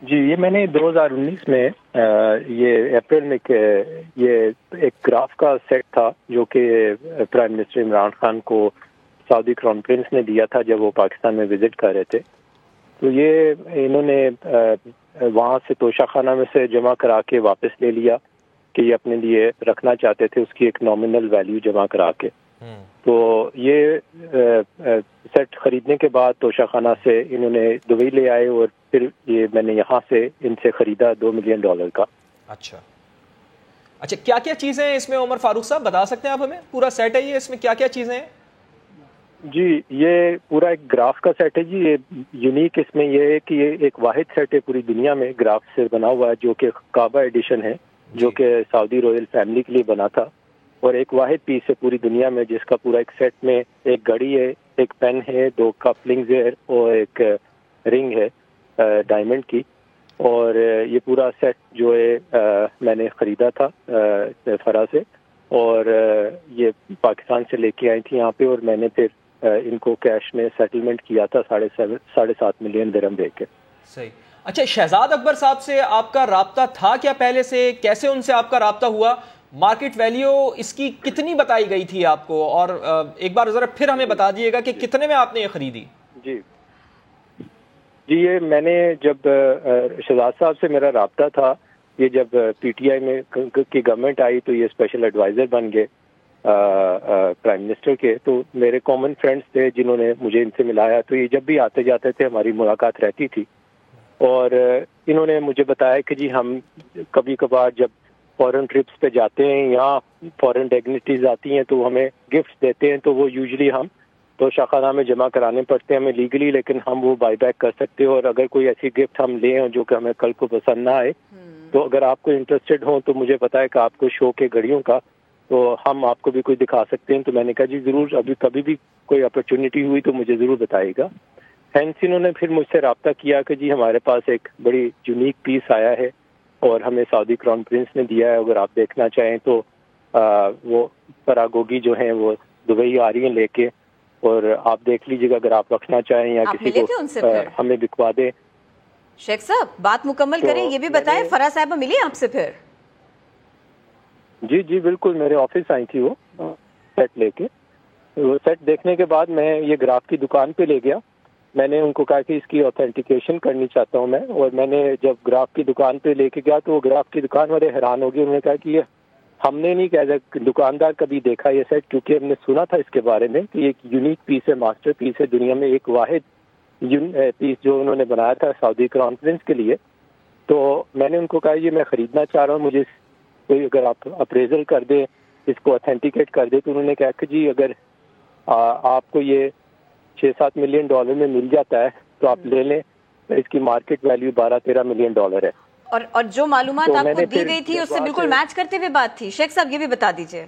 جی یہ میں نے 2019 میں یہ اپریل میں یہ ایک گراف کا سیٹ تھا جو کہ پرائم منسٹر عمران خان کو سعودی کراؤن پرنس نے دیا تھا جب وہ پاکستان میں وزٹ کر رہے تھے. تو یہ انہوں نے وہاں سے توشہ خانہ میں سے جمع کرا کے واپس لے لیا کہ یہ اپنے لیے رکھنا چاہتے تھے, اس کی ایک نامنل ویلیو جمع کرا کے. تو یہ سیٹ خریدنے کے بعد توشہ خانہ سے انہوں نے دبئی لے آئے اور پھر یہ میں نے یہاں سے ان سے خریدا $2 ملین کا. اچھا کیا کیا چیزیں ہیں اس میں عمر فاروق صاحب بتا سکتے ہیں آپ ہمیں؟ پورا سیٹ ہے یہ, اس میں کیا کیا چیزیں ہیں؟ جی یہ پورا ایک گراف کا سیٹ ہے جی. یہ یونیک اس میں یہ ہے کہ یہ ایک واحد سیٹ ہے پوری دنیا میں گراف سے بنا ہوا ہے جو کہ کعبہ ایڈیشن ہے جو کہ سعودی رویل فیملی کے لیے بنا تھا, اور ایک واحد پیس ہے پوری دنیا میں جس کا پورا ایک سیٹ میں ایک گھڑی ہے, ایک پین ہے, 2 کپلنگز ہے اور ایک رنگ ہے ڈائمنڈ کی. اور یہ پورا سیٹ جو ہے میں نے خریدا تھا فرا سے, اور یہ پاکستان سے لے کے آئی تھی یہاں پہ, اور میں نے پھر ان کو کیش میں سیٹلمنٹ کیا تھا 7.5 ملین درہم دے کے. صحیح. اچھا شہزاد اکبر صاحب سے آپ کا رابطہ تھا کیا پہلے سے؟ کیسے ان سے آپ کا رابطہ ہوا؟ مارکیٹ ویلیو اس کی کتنی بتائی گئی تھی آپ کو؟ اور ایک بار ذرا پھر ہمیں بتا دیجیے گا کہ کتنے میں آپ نے یہ خریدی؟ جی یہ میں نے جب شہزاد صاحب سے میرا رابطہ تھا, یہ جب پی ٹی آئی میں کی گورنمنٹ آئی تو یہ اسپیشل ایڈوائزر بن گئے پرائم منسٹر کے. تو میرے کامن فرینڈس تھے جنہوں نے مجھے ان سے ملایا, تو یہ جب بھی آتے جاتے تھے ہماری ملاقات رہتی تھی. اور انہوں نے مجھے بتایا کہ جی ہم کبھی کبھار جب فورن ٹرپس پہ جاتے ہیں یا فورن ڈیگنیٹیز آتی ہیں تو ہمیں گفٹ دیتے ہیں, تو وہ یوزلی ہم تو شاخانہ میں جمع کرانے پڑتے ہیں ہمیں لیگلی, لیکن ہم وہ بائی بیک کر سکتے ہیں. اور اگر کوئی ایسی گفٹ ہم لیں جو کہ ہمیں کل کو پسند نہ آئے, تو اگر آپ کو انٹرسٹڈ ہوں تو مجھے بتائے کہ آپ کو شوق ہے گھڑیوں کا, تو ہم آپ کو بھی کوئی دکھا سکتے ہیں. تو میں نے کہا جی ضرور, ابھی کبھی بھی کوئی اپرچونٹی ہوئی تو مجھے ضرور بتائے گا. ہینس انہوں نے پھر مجھ سے رابطہ کیا کہ جی ہمارے پاس ایک بڑی یونیک پیس آیا ہے اور ہمیں سعودی کراؤن پرنس نے دیا ہے, اگر آپ دیکھنا چاہیں تو وہ فراگوگی جو ہیں وہ دبئی آ رہی ہیں لے کے, اور آپ دیکھ لیجیے گا اگر آپ رکھنا چاہیں یا کسی کو ہمیں بکوا دیں. شیخ صاحب بات مکمل کریں, یہ بھی بتائیں فرا صاحبہ ملی آپ سے پھر؟ جی بالکل, میرے آفس آئی تھی وہ سیٹ لے کے. وہ سیٹ دیکھنے کے بعد میں یہ گراف کی دکان پہ لے گیا. میں نے ان کو کہا کہ اس کی اوتھینٹیکیشن کرنی چاہتا ہوں میں, اور میں نے جب گراف کی دکان پہ لے کے گیا تو وہ گراف کی دکان والے حیران ہو گئے. انہوں نے کہا کہ یہ ہم نے نہیں کہا دکاندار کبھی دیکھا یہ سیٹ, کیونکہ ہم نے سنا تھا اس کے بارے میں کہ ایک یونیک پیس ہے, ماسٹر پیس ہے, دنیا میں ایک واحد پیس جو انہوں نے بنایا تھا سعودی کراؤن پرنس کے لیے. تو میں نے ان کو کہا یہ میں خریدنا چاہ رہا ہوں, مجھے کوئی اگر آپ اپریزل کر دیں, اس کو اوتھینٹیکیٹ کر دیں. تو انہوں نے کہا کہ جی اگر آپ کو یہ $6-7 ملین میں مل جاتا ہے تو آپ لے لیں, اس کی مارکیٹ ویلیو $12-13 ملین ہے. اور جو معلومات آپ کو دی گئی تھی اس سے بالکل میچ کرتے ہوئے بات تھی. شیخ صاحب یہ بھی بتا دیجئے.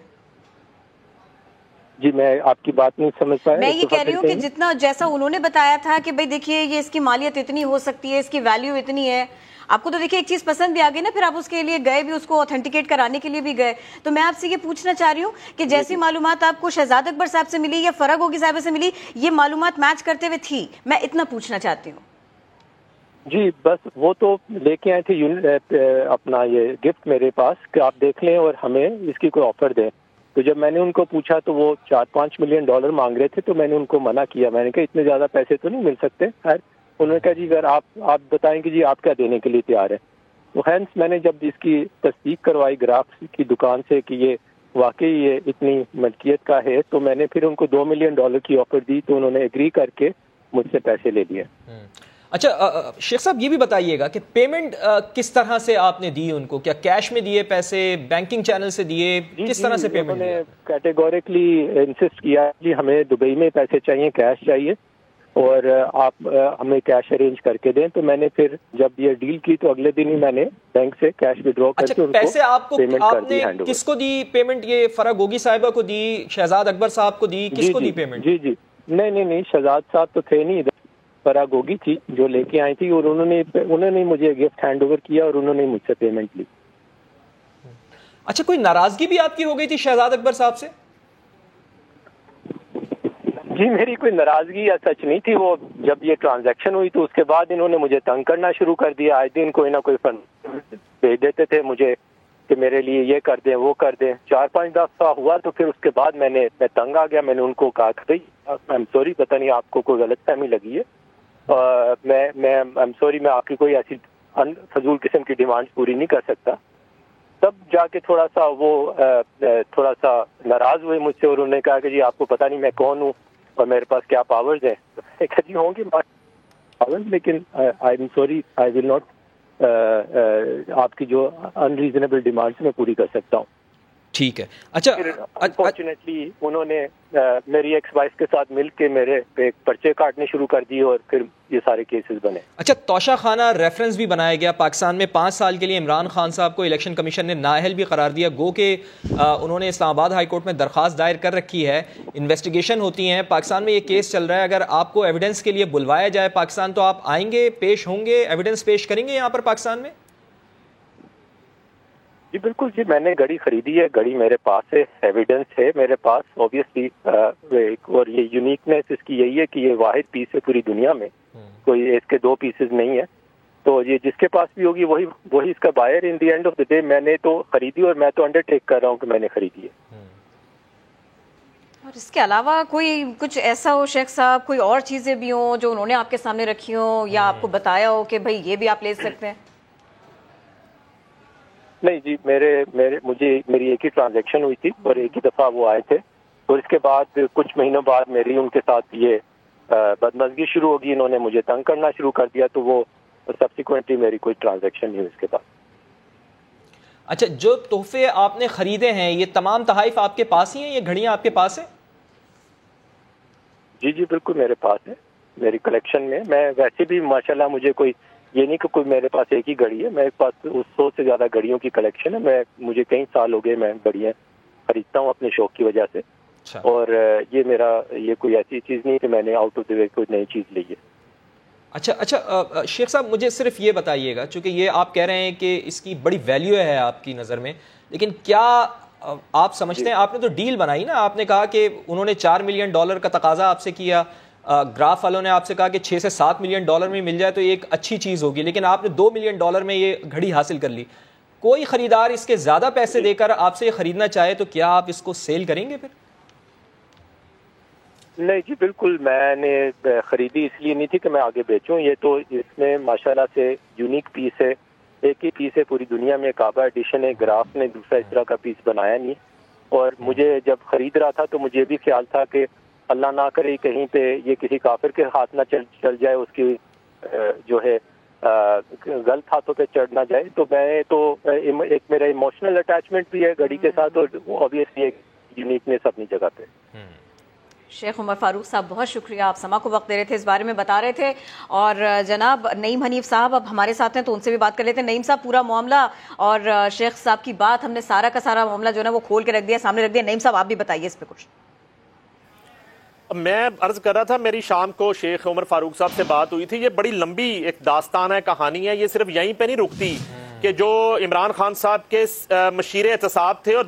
جی میں آپ کی بات نہیں سمجھ پایا. میں یہ کہہ رہی ہوں کہ جتنا جیسا انہوں نے بتایا تھا کہ بھئی دیکھیے یہ اس کی مالیت اتنی ہو سکتی ہے, اس کی ویلیو اتنی ہے, آپ کو تو دیکھیے ایک چیز پسند بھی آ گئی نا, پھر آپ اس کے لیے گئے بھی, اس کو اوتھینٹیکیٹ کرانے کے لیے بھی گئے. تو میں آپ سے یہ پوچھنا چاہ رہی ہوں کہ جیسی معلومات آپ کو شہزاد اکبر صاحب سے ملی یا فرا گوگی صاحبہ سے ملی, یہ معلومات میچ کرتے ہوئے تھی؟ میں اتنا پوچھنا چاہتی ہوں. جی بس وہ تو لے کے آئے تھے اپنا یہ گفٹ میرے پاس کہ آپ دیکھ لیں اور ہمیں اس کی کوئی آفر دیں. تو جب میں نے ان کو پوچھا تو وہ $4-5 ملین مانگ رہے تھے, تو میں نے ان کو منع کیا. میں نے کہا اتنے زیادہ پیسے تو نہیں مل سکتے. خیر انہوں نے کہا جی اگر آپ بتائیں کہ جی آپ کیا دینے کے لیے تیار ہیں. تو ہینس میں نے جب اس کی تصدیق کروائی گراف کی دکان سے کہ یہ واقعی یہ اتنی ملکیت کا ہے, تو میں نے پھر ان کو $2 ملین کی آفر دی. تو انہوں نے ایگری کر کے مجھ سے پیسے لے لیے. اچھا شیخ صاحب یہ بھی بتائیے گا کہ پیمنٹ کس طرح سے آپ نے دی ان کو؟ کیا کیش میں دیے پیسے, بینکنگ چینل سے دیے, کس طرح سے پیمنٹ نے کیٹیگوریکلی انسسٹ کیا جی ہمیں دبئی میں پیسے چاہیے, کیش چاہیے, اور آپ ہمیں کیش ارینج کر کے دیں. تو میں نے پھر جب یہ ڈیل کی تو اگلے دن ہی میں نے بینک سے کیش ودرا کر کے ان کو پیسے آپ نے کس کو دی پیمنٹ؟ یہ فرا گوگی صاحبہ کو دی, شہزاد اکبر صاحب کو دی, کس کو دی پیمنٹ؟ جی نہیں شہزاد صاحب تو تھے نہیں, فرا گوگی تھی جو لے کے آئی تھی, اور انہوں نے مجھے گفٹ ہینڈ اوور کیا اور انہوں نے مجھ سے پیمنٹ لی. اچھا کوئی ناراضگی بھی آپ کی ہو گئی تھی شہزاد اکبر صاحب سے؟ جی میری کوئی ناراضگی یا سچ نہیں تھی. وہ جب یہ ٹرانزیکشن ہوئی تو اس کے بعد انہوں نے مجھے تنگ کرنا شروع کر دیا. آج دن کوئی نہ کوئی فنڈ بھیج دیتے تھے مجھے کہ میرے لیے یہ کر دیں وہ کر دیں. 4-5 دفعہ ہوا تو پھر اس کے بعد میں تنگ آ گیا. میں نے ان کو کہا کہ آئی ایم سوری, پتہ نہیں آپ کو کوئی غلط فہمی لگی ہے, میں آئی ایم سوری, میں آپ کی کوئی ایسی فضول قسم کی ڈیمانڈ پوری نہیں کر سکتا. تب جا کے تھوڑا سا ناراض ہوئے مجھ سے, اور انہوں نے کہا کہ جی آپ کو پتہ نہیں میں کون ہوں اور میرے پاس کیا پاورز ہیں. جی ہوں گے پاورز, لیکن I am sorry, I will not آپ کی جو انریزنیبل ڈیمانڈس میں پوری کر سکتا ہوں. ٹھیک ہے. اچھا, انفارچونیٹلی انہوں نے میری ایکس وائف کے ساتھ مل کے میرے پہ پرچے کاٹنے شروع کر دیے اور پھر یہ سارے کیسز بنے. اچھا, توشہ خانہ ریفرنس بھی بنایا گیا پاکستان میں. 5 سال کے لیے عمران خان صاحب کو الیکشن کمیشن نے نااہل بھی قرار دیا. گو کہ انہوں نے اسلام آباد ہائی کورٹ میں درخواست دائر کر رکھی ہے, انویسٹیگیشن ہوتی ہیں. پاکستان میں یہ کیس چل رہا ہے, اگر آپ کو ایویڈنس کے لیے بلوایا جائے پاکستان تو آپ آئیں گے, پیش ہوں گے, ایویڈنس پیش کریں گے یہاں پر پاکستان میں؟ جی بالکل جی, میں نے گاڑی خریدی ہے, گاڑی میرے پاس ہے, ایویڈنس ہے میرے پاس اوبیسلی. اور یہ یونیکنیس اس کی یہی ہے کہ یہ واحد پیس ہے پوری دنیا میں, کوئی اس کے 2 پیسز نہیں ہے. تو یہ جس کے پاس بھی ہوگی وہی اس کا buyer. In the end of the day میں نے تو خریدی اور میں تو انڈر ٹیک کر رہا ہوں کہ میں نے خریدی ہے. اور اس کے علاوہ کوئی کچھ ایسا ہو شیخ صاحب, کوئی اور چیزیں بھی ہوں جو انہوں نے آپ کے سامنے رکھی ہوں یا آپ کو بتایا ہو کہ بھائی یہ بھی آپ لے سکتے ہیں؟ نہیں جی, میری ایک ہی ٹرانزیکشن ہوئی تھی اور ایک ہی دفعہ وہ آئے تھے, اور اس کے بعد کچھ مہینوں بعد میری ان کے ساتھ یہ بدمزگی شروع ہوگی. انہوں نے مجھے تنگ کرنا شروع کر دیا, تو وہ سبسیکوئنٹلی میری کوئی ٹرانزیکشن نہیں ہوئی اس کے بعد. اچھا, جو تحفے آپ نے خریدے ہیں یہ تمام تحائف آپ کے پاس ہی ہیں, یہ گھڑیاں آپ کے پاس ہیں؟ جی جی بالکل میرے پاس ہے, میری کلیکشن میں. میں ویسے بھی ماشاءاللہ مجھے کوئی یہ نہیں کہ کوئی میرے پاس ایک ہی گھڑی ہے, میرے پاس 100 سے زیادہ گھڑیوں کی کلیکشن ہے. مجھے کئی سال ہو گئے میں گھڑیاں خریدتا ہوں اپنے شوق کی وجہ سے. اور یہ کوئی ایسی چیز نہیں کہ میں نے آؤٹ آف دی وے کوئی نئی چیز لی ہے. اچھا شیخ صاحب, مجھے صرف یہ بتائیے گا, چونکہ یہ آپ کہہ رہے ہیں کہ اس کی بڑی ویلیو ہے آپ کی نظر میں, لیکن کیا آپ سمجھتے ہیں, آپ نے تو ڈیل بنائی نا, آپ نے کہا کہ انہوں نے $4 ملین کا تقاضا آپ سے کیا, گراف والوں نے آپ سے کہا کہ $6 سے $7 ملین میں مل جائے تو یہ ایک اچھی چیز ہوگی, لیکن آپ نے $2 ملین میں یہ گھڑی حاصل کر لی. کوئی خریدار اس کے زیادہ پیسے دے کر آپ سے یہ خریدنا چاہے تو کیا آپ اس کو سیل کریں گے پھر؟ نہیں جی بالکل, میں نے خریدی اس لیے نہیں تھی کہ میں آگے بیچوں. یہ تو اس میں ماشاءاللہ سے یونیک پیس ہے, ایک ہی پیس ہے پوری دنیا میں, کعبہ ایڈیشن ہے. گراف نے دوسرا اس طرح کا پیس بنایا نہیں. اور مجھے جب خرید رہا تھا تو مجھے بھی خیال تھا کہ اللہ نہ کرے کہیں پہ یہ کسی کافر کے ہاتھ نہ چل جائے, اس کی جو ہے غلط ہاتھوں پہ چڑھ نہ جائے. تو میں تو ایک میرا ایموشنل اٹیچمنٹ بھی ہے گھڑی کے ساتھ, اور اوبیسلی ایک یونیکنیس اپنی جگہ پہ. شیخ عمر فاروق صاحب بہت شکریہ, آپ سما کو وقت دے رہے تھے, اس بارے میں بتا رہے تھے. اور جناب نعیم حنیف صاحب اب ہمارے ساتھ ہیں تو ان سے بھی بات کر لیتے ہیں. نعیم صاحب, پورا معاملہ اور شیخ صاحب کی بات ہم نے سارا کا سارا معاملہ جو ہے نا وہ کھول کے رکھ دیا, سامنے رکھ دیا. نعیم صاحب آپ بھی بتائیے اس پہ کچھ. میں عرض کر رہا تھا, میری شام کو شیخ عمر فاروق صاحب سے بات ہوئی تھی. یہ بڑی لمبی ایک داستان ہے, کہانی ہے. یہ صرف یہیں پہ نہیں رکتی کہ جو عمران خان صاحب کے مشیر اعتصاب تھے اور